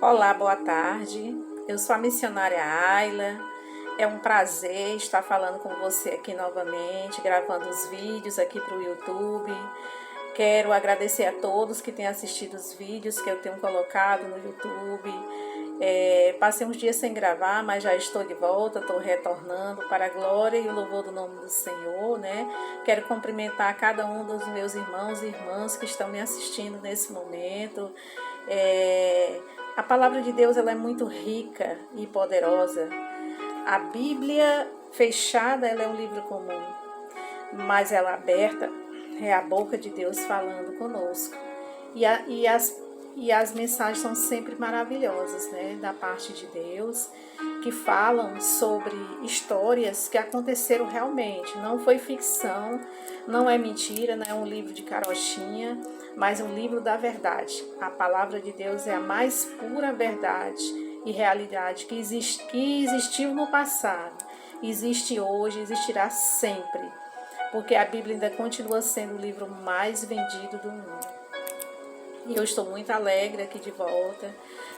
Olá, boa tarde. Eu sou a missionária Ayla. É um prazer estar falando com você aqui novamente, gravando os vídeos aqui para o YouTube. Quero agradecer a todos que têm assistido os vídeos que eu tenho colocado no YouTube. Passei uns dias sem gravar, mas já estou de volta, estou retornando para a glória e o louvor do nome do Senhor, né? Quero cumprimentar cada um dos meus irmãos e irmãs que estão me assistindo nesse momento. A palavra de Deus ela é muito rica e poderosa. A Bíblia fechada ela é um livro comum, mas ela aberta é a boca de Deus falando conosco. E as mensagens são sempre maravilhosas, né? Da parte de Deus, que falam sobre histórias que aconteceram realmente. Não foi ficção, não é mentira, não é um livro de carochinha, mas um livro da verdade. A palavra de Deus é a mais pura verdade e realidade que existiu no passado, existe hoje, existirá sempre, porque a Bíblia ainda continua sendo o livro mais vendido do mundo. E eu estou muito alegre aqui de volta.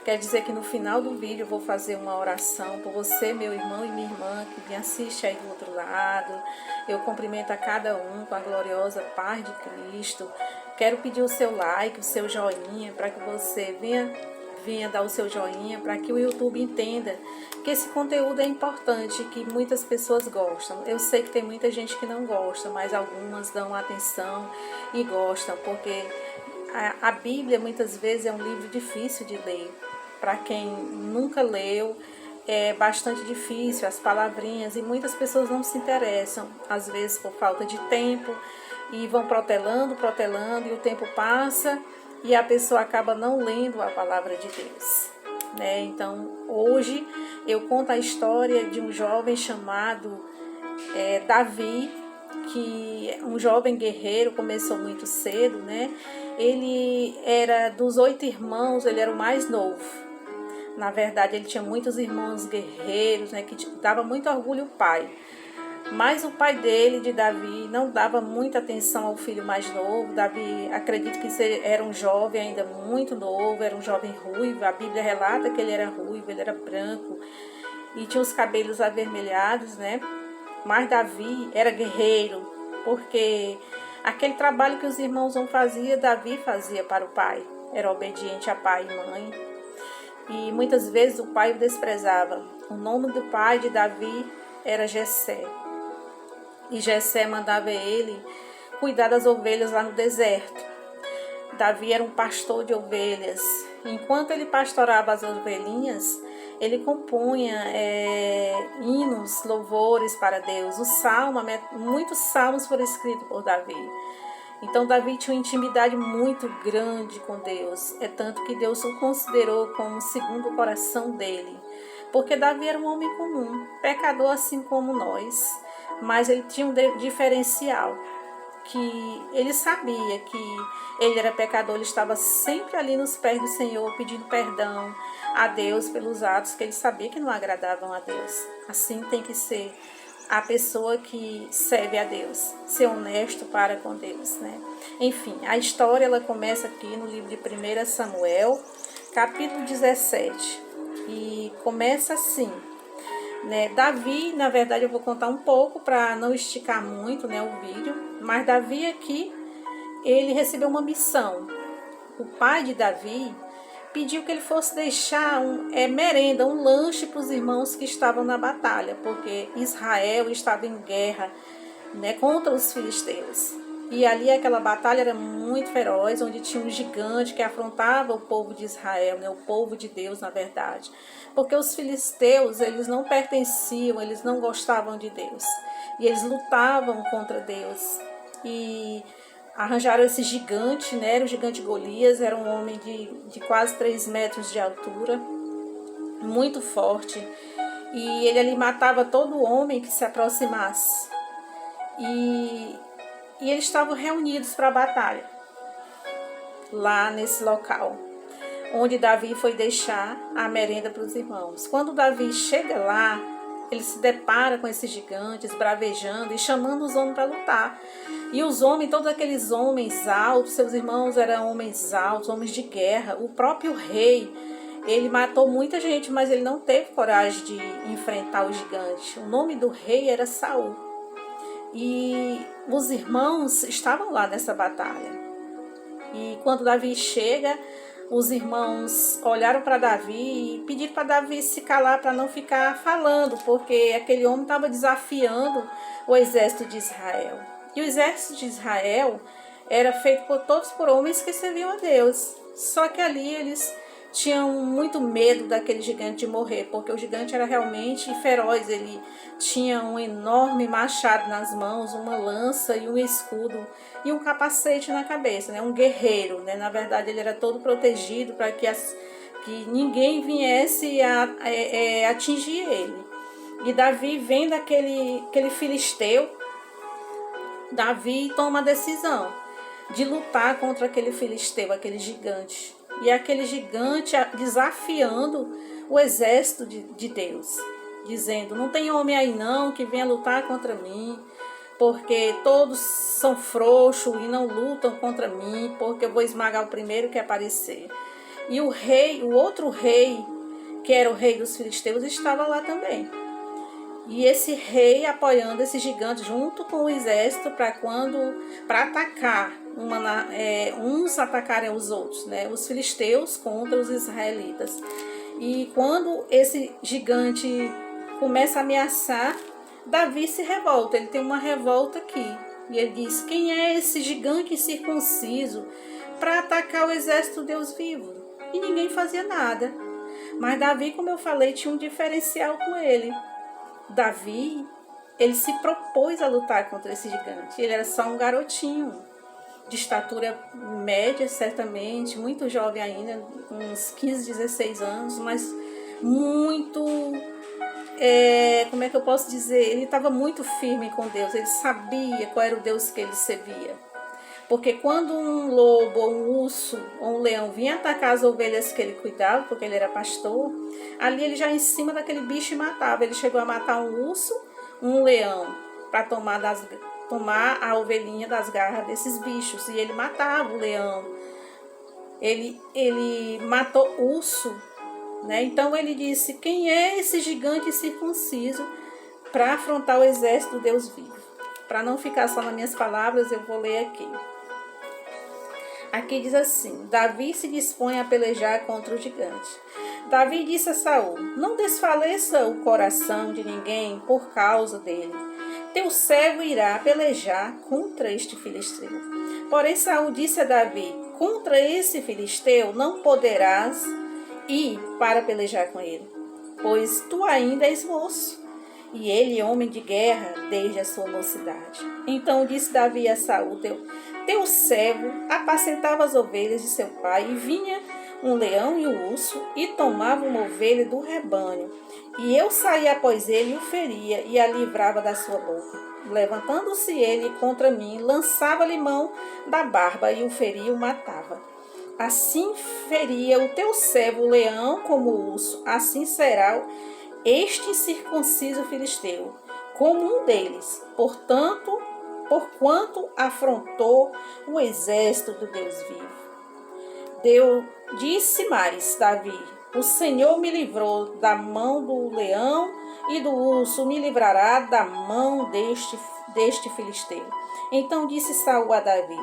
Quer dizer que no final do vídeo eu vou fazer uma oração por você, meu irmão e minha irmã, que me assiste aí do outro lado. Eu cumprimento a cada um com a gloriosa paz de Cristo. Quero pedir o seu like, o seu joinha, para que você venha dar o seu joinha, para que o YouTube entenda que esse conteúdo é importante, que muitas pessoas gostam. Eu sei que tem muita gente que não gosta, mas algumas dão atenção e gostam, porque a Bíblia muitas vezes é um livro difícil de ler. Para quem nunca leu, é bastante difícil as palavrinhas e muitas pessoas não se interessam, às vezes por falta de tempo, e vão protelando e o tempo passa e a pessoa acaba não lendo a palavra de Deus, né? Então, hoje eu conto a história de um jovem chamado Davi, que é um jovem guerreiro, começou muito cedo, né? Ele era dos 8 irmãos, ele era o mais novo. Na verdade, ele tinha muitos irmãos guerreiros, né? Que dava muito orgulho ao pai. Mas o pai dele, de Davi, não dava muita atenção ao filho mais novo. Davi, acredito que era um jovem ainda muito novo, era um jovem ruivo. A Bíblia relata que ele era ruivo, ele era branco e tinha os cabelos avermelhados, né? Mas Davi era guerreiro, porque aquele trabalho que os irmãos não faziam, Davi fazia para o pai. Era obediente a pai e mãe. E muitas vezes o pai o desprezava. O nome do pai de Davi era Jessé. E Jessé mandava ele cuidar das ovelhas lá no deserto. Davi era um pastor de ovelhas. Enquanto ele pastorava as ovelhinhas, ele compunha hinos, louvores para Deus. Muitos salmos foram escritos por Davi. Então Davi tinha uma intimidade muito grande com Deus. É tanto que Deus o considerou como o segundo coração dele. Porque Davi era um homem comum, pecador assim como nós. Mas ele tinha um diferencial, que ele sabia que ele era pecador, ele estava sempre ali nos pés do Senhor, pedindo perdão a Deus pelos atos que ele sabia que não agradavam a Deus. Assim tem que ser a pessoa que serve a Deus, ser honesto para com Deus, né? Enfim, a história ela começa aqui no livro de 1 Samuel, capítulo 17, e começa assim, né? Davi, na verdade eu vou contar um pouco para não esticar muito, né, o vídeo, mas Davi aqui, ele recebeu uma missão. O pai de Davi pediu que ele fosse deixar merenda, um lanche para os irmãos que estavam na batalha, porque Israel estava em guerra, né, contra os filisteus. E ali aquela batalha era muito feroz, onde tinha um gigante que afrontava o povo de Israel, né, o povo de Deus, na verdade. Porque os filisteus, eles não pertenciam, eles não gostavam de Deus. E eles lutavam contra Deus. E arranjaram esse gigante, né, era o gigante Golias, era um homem de quase 3 metros de altura, muito forte. E ele ali matava todo homem que se aproximasse. E eles estavam reunidos para a batalha, lá nesse local, onde Davi foi deixar a merenda para os irmãos. Quando Davi chega lá, ele se depara com esses gigantes, bravejando e chamando os homens para lutar. E os homens, todos aqueles homens altos, seus irmãos eram homens altos, homens de guerra. O próprio rei, Ele matou muita gente, mas ele não teve coragem de enfrentar o gigante. O nome do rei era Saul. E os irmãos estavam lá nessa batalha. E quando Davi chega, os irmãos olharam para Davi e pediram para Davi se calar para não ficar falando, porque aquele homem estava desafiando o exército de Israel. E o exército de Israel era feito por homens que serviam a Deus. Só que ali eles tinham muito medo daquele gigante de morrer, porque o gigante era realmente feroz. Ele tinha um enorme machado nas mãos, uma lança e um escudo e um capacete na cabeça, né? Um guerreiro, né? Na verdade ele era todo protegido para que ninguém viesse a atingir ele. E Davi, vendo aquele filisteu, Davi toma a decisão de lutar contra aquele filisteu, aquele gigante. E aquele gigante desafiando o exército de Deus, dizendo: não tem homem aí não que venha lutar contra mim, porque todos são frouxos e não lutam contra mim, porque eu vou esmagar o primeiro que aparecer. E o outro rei, que era o rei dos filisteus, estava lá também. E esse rei apoiando esse gigante junto com o exército para atacar, uns atacarem os outros, né? Os filisteus contra os israelitas. E quando esse gigante começa a ameaçar, Davi se revolta, ele tem uma revolta aqui. E ele diz: quem é esse gigante incircunciso para atacar o exército de Deus vivo? E ninguém fazia nada. Mas Davi, como eu falei, tinha um diferencial com ele. Davi, ele se propôs a lutar contra esse gigante. Ele era só um garotinho, de estatura média, certamente, muito jovem ainda, uns 15, 16 anos, mas muito, como é que eu posso dizer? Ele estava muito firme com Deus, ele sabia qual era o Deus que ele servia. Porque quando um lobo, ou um urso, ou um leão vinha atacar as ovelhas que ele cuidava, porque ele era pastor, ali ele já em cima daquele bicho matava. Ele chegou a matar um urso, um leão, para tomar a ovelhinha das garras desses bichos. E ele matava o leão. Ele matou urso, né? Então ele disse: quem é esse gigante circunciso para afrontar o exército do Deus vivo? Para não ficar só nas minhas palavras, eu vou ler aqui. Aqui diz assim: Davi se dispõe a pelejar contra o gigante. Davi disse a Saul: não desfaleça o coração de ninguém por causa dele. Teu servo irá pelejar contra este filisteu. Porém Saul disse a Davi: contra esse filisteu não poderás ir para pelejar com ele, pois tu ainda és moço, e ele homem de guerra desde a sua mocidade. Então disse Davi a Saul: teu servo apacentava as ovelhas de seu pai, e vinha um leão e um urso, e tomava uma ovelha do rebanho. E eu saía após ele e o feria, e a livrava da sua boca. Levantando-se ele contra mim, lançava-lhe mão da barba, e o feria e o matava. Assim feria o teu servo o leão como o urso, assim será este incircunciso filisteu, como um deles. Porquanto afrontou o exército do Deus vivo. Disse mais Davi: o Senhor me livrou da mão do leão e do urso, me livrará da mão deste filisteu. Então disse Saul a Davi: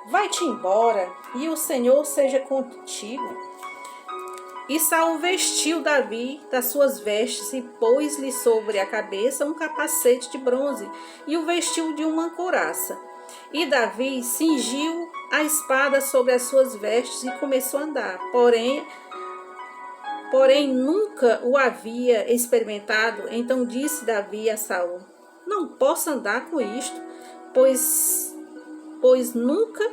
vai-te embora, e o Senhor seja contigo. E Saul vestiu Davi das suas vestes e pôs-lhe sobre a cabeça um capacete de bronze e o vestiu de uma couraça. E Davi cingiu a espada sobre as suas vestes e começou a andar. Porém nunca o havia experimentado. Então disse Davi a Saul: não posso andar com isto, pois nunca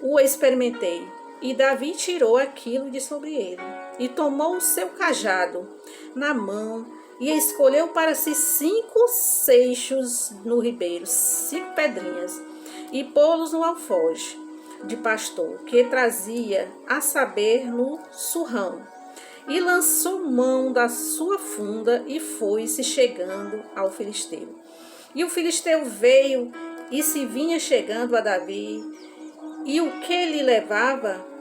o experimentei. E Davi tirou aquilo de sobre ele, e tomou o seu cajado na mão, e escolheu para si 5 seixos no ribeiro, 5 pedrinhas, e pô-los no alforje de pastor, que trazia, a saber, no surrão. E lançou mão da sua funda, e foi-se chegando ao filisteu. E o filisteu veio, e se vinha chegando a Davi, e o que lhe levava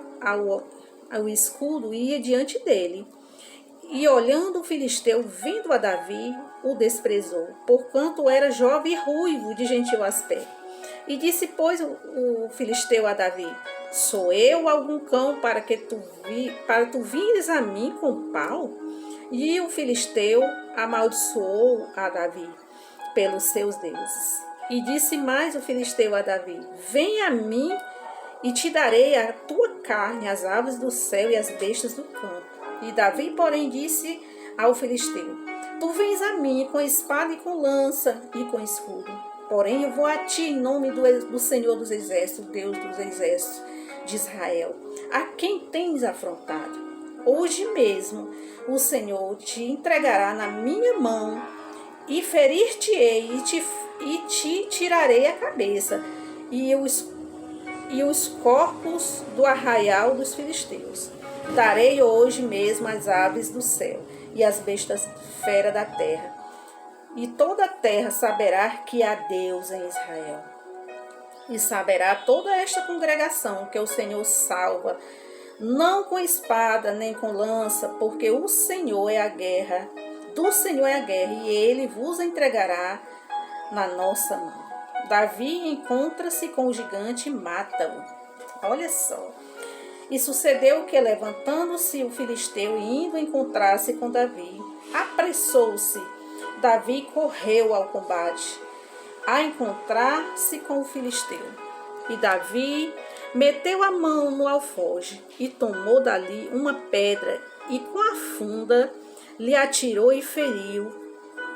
o escudo ia diante dele. E olhando o filisteu, vindo a Davi, o desprezou, porquanto era jovem e ruivo, de gentil aspecto. E disse, pois, o filisteu a Davi: sou eu algum cão para tu vires a mim com pau? E o filisteu amaldiçoou a Davi pelos seus deuses. E disse mais o filisteu a Davi: vem a mim e te darei a tua carne, as aves do céu e as bestas do campo. E Davi, porém, disse ao filisteu: tu vens a mim com espada e com lança e com escudo. Porém, eu vou a ti em nome do Senhor dos Exércitos, Deus dos Exércitos de Israel, a quem tens afrontado. Hoje mesmo o Senhor te entregará na minha mão, e ferir-te-ei e te tirarei a cabeça e os corpos do arraial dos filisteus. Darei hoje mesmo as aves do céu e as bestas fera da terra. E toda a terra saberá que há Deus em Israel. E saberá toda esta congregação que o Senhor salva, não com espada nem com lança, porque o Senhor é a guerra, do Senhor é a guerra, e ele vos entregará na nossa mão. Davi encontra-se com o gigante e mata-o. Olha só. E sucedeu que, levantando-se o filisteu e indo encontrar-se com Davi, apressou-se. Davi correu ao combate, a encontrar-se com o filisteu. E Davi meteu a mão no alforje e tomou dali uma pedra e com a funda lhe atirou e feriu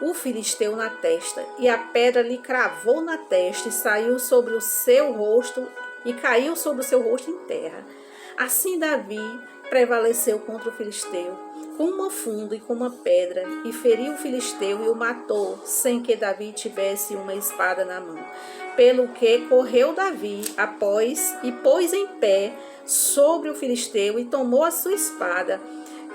o filisteu na testa. E a pedra lhe cravou na testa e saiu sobre o seu rosto e caiu sobre o seu rosto em terra. Assim Davi prevaleceu contra o filisteu com uma funda e com uma pedra, e feriu o filisteu e o matou, sem que Davi tivesse uma espada na mão. Pelo que correu Davi após e pôs em pé sobre o filisteu e tomou a sua espada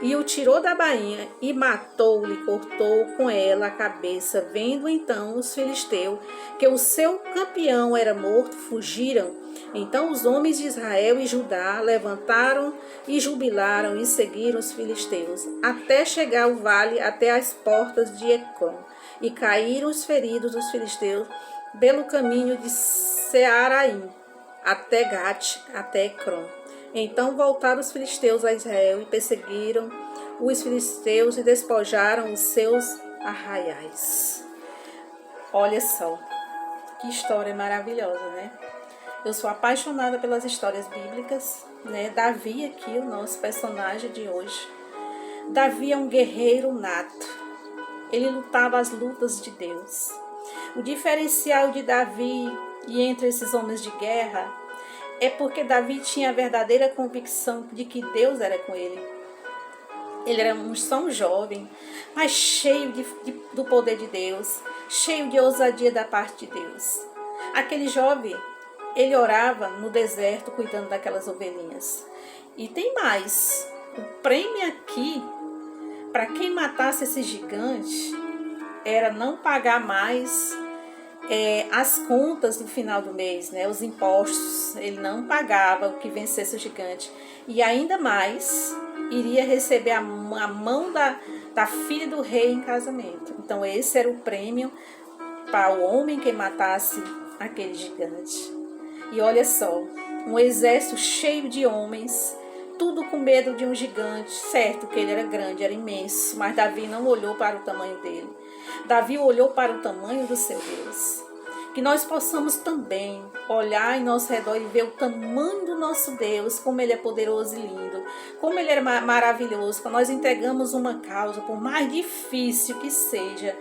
e o tirou da bainha e matou-lhe, cortou com ela a cabeça. Vendo então os filisteus que o seu campeão era morto, fugiram. Então os homens de Israel e Judá levantaram e jubilaram e seguiram os filisteus, até chegar ao vale, até as portas de Ecrom. E caíram os feridos dos filisteus pelo caminho de Searaim, até Gate, até Ecrom. Então voltaram os filisteus a Israel e perseguiram os filisteus e despojaram os seus arraiais. Olha só, que história maravilhosa, né? Eu sou apaixonada pelas histórias bíblicas, né? Davi aqui, o nosso personagem de hoje. Davi é um guerreiro nato. Ele lutava as lutas de Deus. O diferencial de Davi e entre esses homens de guerra é porque Davi tinha a verdadeira convicção de que Deus era com ele. Ele era só um jovem, mas cheio do poder de Deus, cheio de ousadia da parte de Deus. Aquele jovem, ele orava no deserto cuidando daquelas ovelhinhas. E tem mais, o prêmio aqui, para quem matasse esse gigante, era não pagar mais as contas do final do mês, né, os impostos. Ele não pagava o que vencesse o gigante. E ainda mais, iria receber a mão da filha do rei em casamento. Então esse era o prêmio para o homem que matasse aquele gigante. E olha só, um exército cheio de homens, tudo com medo de um gigante. Certo que ele era grande, era imenso, mas Davi não olhou para o tamanho dele. Davi olhou para o tamanho do seu Deus. Que nós possamos também olhar em nosso redor e ver o tamanho do nosso Deus, como Ele é poderoso e lindo, como Ele é maravilhoso. Quando nós entregamos uma causa, por mais difícil que seja,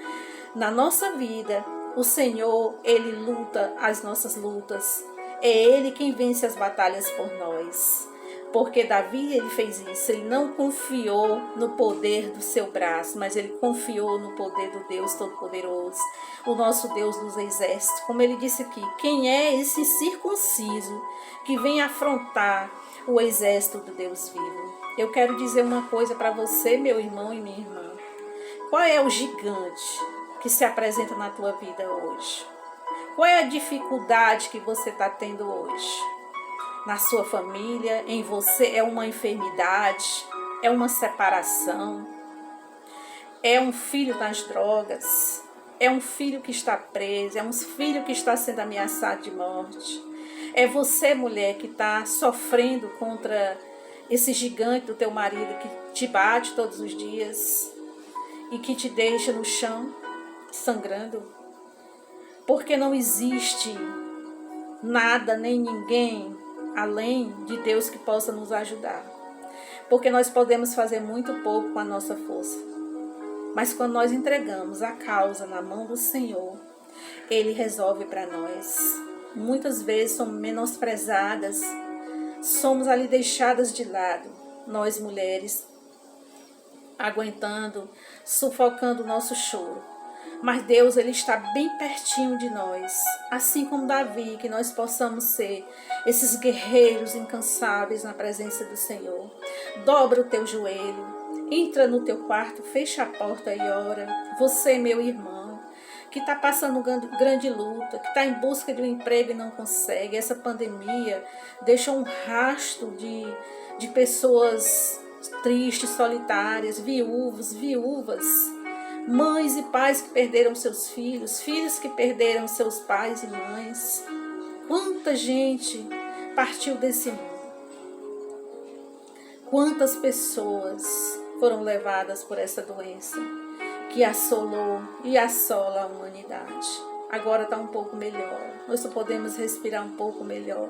na nossa vida, o Senhor, Ele luta as nossas lutas. É Ele quem vence as batalhas por nós. Porque Davi, ele fez isso, ele não confiou no poder do seu braço, mas ele confiou no poder do Deus Todo-Poderoso, o nosso Deus dos exércitos. Como ele disse aqui, quem é esse circunciso que vem afrontar o exército do Deus vivo? Eu quero dizer uma coisa para você, meu irmão e minha irmã. Qual é o gigante que se apresenta na tua vida hoje? Qual é a dificuldade que você está tendo hoje? na sua família, em você, é uma enfermidade, é uma separação, é um filho nas drogas, é um filho que está preso, é um filho que está sendo ameaçado de morte. É você, mulher, que está sofrendo contra esse gigante do teu marido que te bate todos os dias e que te deixa no chão, sangrando. Porque não existe nada nem ninguém além de Deus que possa nos ajudar. Porque nós podemos fazer muito pouco com a nossa força. Mas quando nós entregamos a causa na mão do Senhor, Ele resolve para nós. Muitas vezes somos menosprezadas, somos ali deixadas de lado. Nós mulheres, aguentando, sufocando o nosso choro. Mas Deus, Ele está bem pertinho de nós. Assim como Davi, que nós possamos ser esses guerreiros incansáveis na presença do Senhor. Dobra o teu joelho, entra no teu quarto, fecha a porta e ora. Você, meu irmão, que está passando grande luta, que está em busca de um emprego e não consegue. Essa pandemia deixou um rastro de pessoas tristes, solitárias, viúvas, mães e pais que perderam seus filhos, filhos que perderam seus pais e mães. Quanta gente partiu desse mundo. Quantas pessoas foram levadas por essa doença que assolou e assola a humanidade. Agora está um pouco melhor. Nós só podemos respirar um pouco melhor.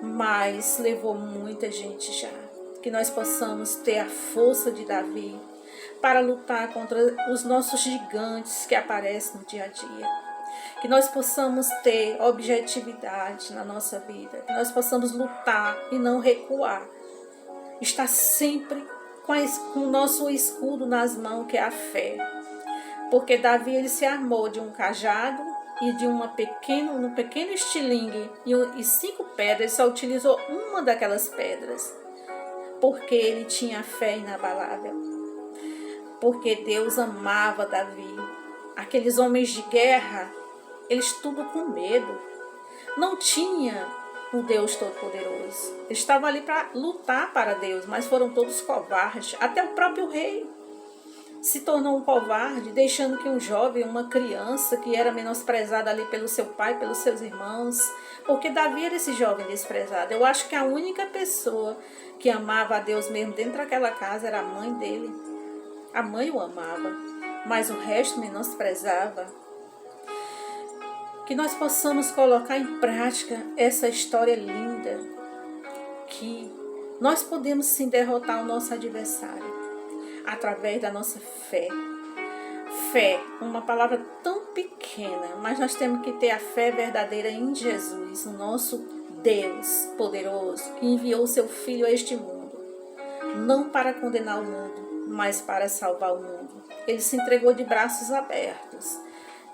Mas levou muita gente já. Que nós possamos ter a força de Davi para lutar contra os nossos gigantes que aparecem no dia a dia. Que nós possamos ter objetividade na nossa vida. Que nós possamos lutar e não recuar. Estar sempre com o nosso escudo nas mãos, que é a fé. Porque Davi, ele se armou de um cajado e de um pequeno estilingue e 5 pedras. Ele só utilizou uma daquelas pedras. Porque ele tinha fé inabalável. Porque Deus amava Davi. Aqueles homens de guerra, eles tudo com medo. Não tinha um Deus Todo-Poderoso. Eles estavam ali para lutar para Deus, mas foram todos covardes. Até o próprio rei se tornou um covarde, deixando que um jovem, uma criança que era menosprezada ali pelo seu pai, pelos seus irmãos, porque Davi era esse jovem desprezado. Eu acho que a única pessoa que amava a Deus mesmo dentro daquela casa era a mãe dele. A mãe o amava, mas o resto menosprezava. Que nós possamos colocar em prática essa história linda, que nós podemos sim derrotar o nosso adversário através da nossa fé. Fé, uma palavra tão pequena, mas nós temos que ter a fé verdadeira em Jesus, o nosso Deus poderoso, que enviou o seu Filho a este mundo, não para condenar o mundo, mas para salvar o mundo. Ele se entregou de braços abertos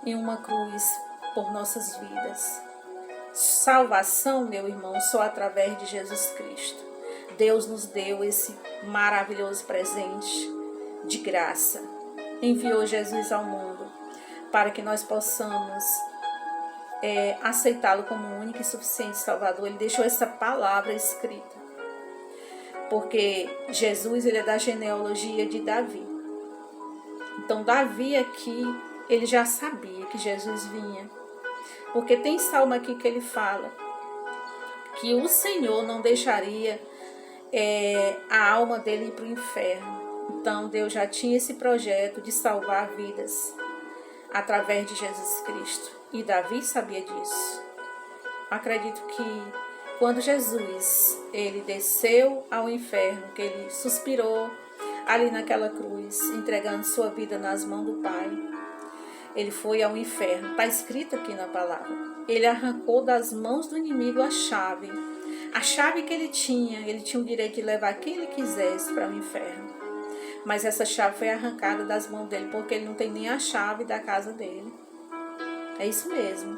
em uma cruz por nossas vidas. Salvação, meu irmão, só através de Jesus Cristo. Deus nos deu esse maravilhoso presente de graça. Enviou Jesus ao mundo para que nós possamos aceitá-lo como o único e suficiente Salvador. Ele deixou essa palavra escrita. Porque Jesus, ele é da genealogia de Davi. Então Davi aqui, ele já sabia que Jesus vinha. Porque tem salmo aqui que ele fala que o Senhor não deixaria a alma dele ir para o inferno. Então Deus já tinha esse projeto de salvar vidas através de Jesus Cristo. E Davi sabia disso. Acredito que quando Jesus, ele desceu ao inferno, que ele suspirou ali naquela cruz, entregando sua vida nas mãos do Pai, ele foi ao inferno. Está escrito aqui na palavra. Ele arrancou das mãos do inimigo a chave. A chave que ele tinha o direito de levar quem ele quisesse para o inferno. Mas essa chave foi arrancada das mãos dele, porque ele não tem nem a chave da casa dele. É isso mesmo.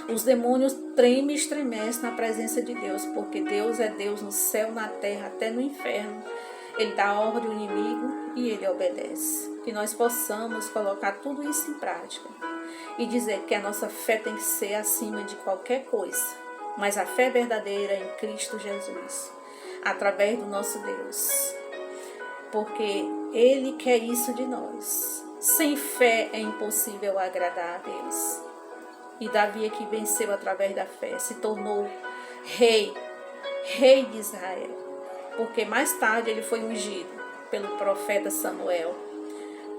Os demônios tremem e estremecem na presença de Deus, porque Deus é Deus no céu, na terra, até no inferno. Ele dá ordem ao inimigo e ele obedece. Que nós possamos colocar tudo isso em prática e dizer que a nossa fé tem que ser acima de qualquer coisa. mas a fé verdadeira em Cristo Jesus, através do nosso Deus. Porque Ele quer isso de nós. Sem fé é impossível agradar a Deus. E Davi aqui venceu através da fé, se tornou rei de Israel. Porque mais tarde ele foi ungido pelo profeta Samuel,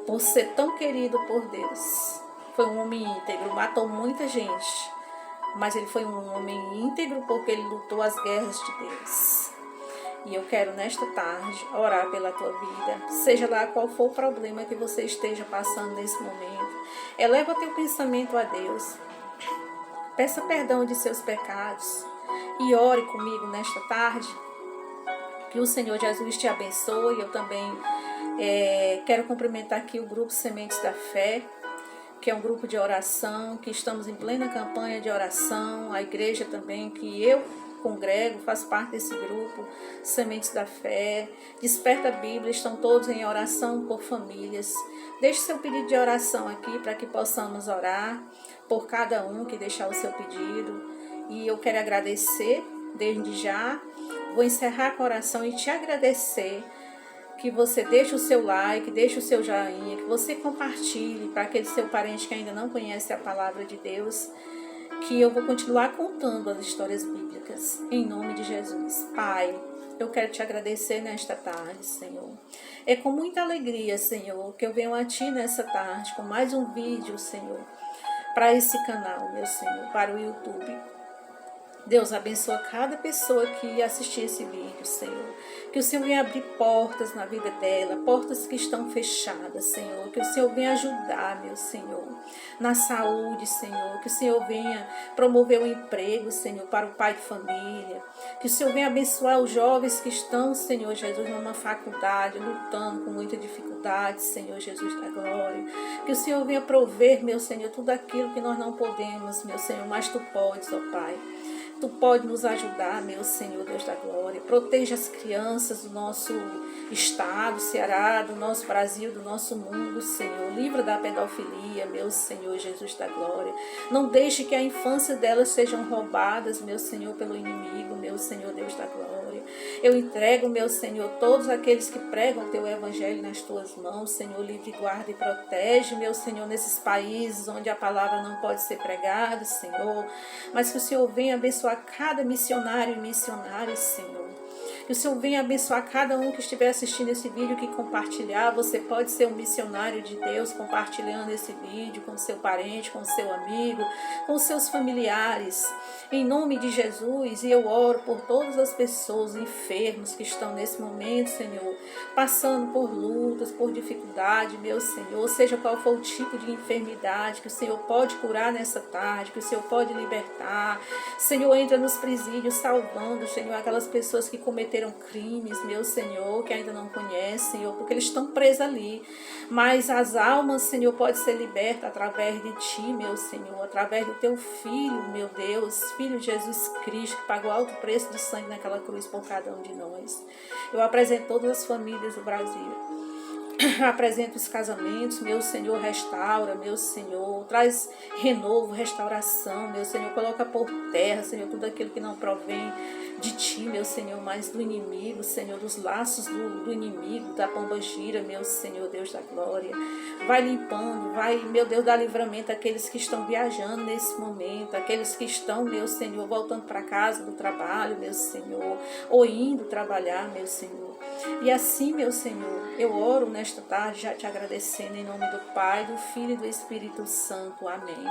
por ser tão querido por Deus. Foi um homem íntegro, matou muita gente, mas ele foi um homem íntegro porque ele lutou as guerras de Deus. E eu quero nesta tarde orar pela tua vida, seja lá qual for o problema que você esteja passando nesse momento. Eleva teu pensamento a Deus, peça perdão de seus pecados e ore comigo nesta tarde. Que o Senhor Jesus te abençoe. Eu também quero cumprimentar aqui o grupo Sementes da Fé, que é um grupo de oração, que estamos em plena campanha de oração. A igreja também que eu congrego, faço parte desse grupo, Sementes da Fé, Desperta a Bíblia, estão todos em oração por famílias. Deixe seu pedido de oração aqui para que possamos orar por cada um que deixar o seu pedido. E eu quero agradecer desde já. Vou encerrar com a oração e te agradecer que você deixe o seu like, deixe o seu joinha, que você compartilhe para aquele seu parente que ainda não conhece a palavra de Deus, que eu vou continuar contando as histórias bíblicas, em nome de Jesus. Pai, eu quero te agradecer nesta tarde, Senhor. É com muita alegria, Senhor, que eu venho a Ti nessa tarde, com mais um vídeo, Senhor, para esse canal, meu Senhor, para o YouTube. Deus abençoa cada pessoa que assistir esse vídeo, Senhor. Que o Senhor venha abrir portas na vida dela, portas que estão fechadas, Senhor. Que o Senhor venha ajudar, meu Senhor, na saúde, Senhor. Que o Senhor venha promover o emprego, Senhor, para o pai de família. Que o Senhor venha abençoar os jovens que estão, Senhor Jesus, numa faculdade, lutando com muita dificuldade, Senhor Jesus da glória. Que o Senhor venha prover, meu Senhor, tudo aquilo que nós não podemos, meu Senhor, mas Tu podes, ó Pai. Tu pode nos ajudar, meu Senhor, Deus da glória. Proteja as crianças do nosso estado, Ceará, do nosso Brasil, do nosso mundo, Senhor. Livra da pedofilia, meu Senhor, Jesus da glória. Não deixe que a infância delas sejam roubadas, meu Senhor, pelo inimigo, meu Senhor, Deus da glória. Eu entrego, meu Senhor, todos aqueles que pregam o Teu Evangelho nas Tuas mãos, Senhor. Livre, guarda e protege, meu Senhor, nesses países onde a palavra não pode ser pregada, Senhor. Mas que o Senhor venha abençoar cada missionário e missionária, Senhor. Que o Senhor venha abençoar cada um que estiver assistindo esse vídeo, que compartilhar. Você pode ser um missionário de Deus compartilhando esse vídeo com seu parente, com seu amigo, com seus familiares. Em nome de Jesus, e eu oro por todas as pessoas enfermas que estão nesse momento, Senhor, passando por lutas, por dificuldade, meu Senhor, seja qual for o tipo de enfermidade que o Senhor pode curar nessa tarde, que o Senhor pode libertar. Senhor, entra nos presídios salvando, Senhor, aquelas pessoas que cometeram crimes, meu Senhor, que ainda não conhecem, Senhor, porque eles estão presos ali. Mas as almas, Senhor, podem ser libertas através de Ti, meu Senhor, através do Teu Filho, meu Deus, Filho Jesus Cristo, que pagou alto preço de sangue naquela cruz por cada um de nós. Eu apresento todas as famílias do Brasil. Apresento os casamentos, meu Senhor, restaura, meu Senhor, traz renovo, restauração, meu Senhor, coloca por terra, Senhor, tudo aquilo que não provém de Ti, meu Senhor, mas do inimigo, Senhor, dos laços do inimigo, da pombagira, meu Senhor, Deus da glória. Vai limpando, vai, meu Deus, dá livramento àqueles que estão viajando nesse momento, aqueles que estão, meu Senhor, voltando para casa do trabalho, meu Senhor, ou indo trabalhar, meu Senhor. E assim, meu Senhor, eu oro nesta tarde já te agradecendo em nome do Pai, do Filho e do Espírito Santo. Amém.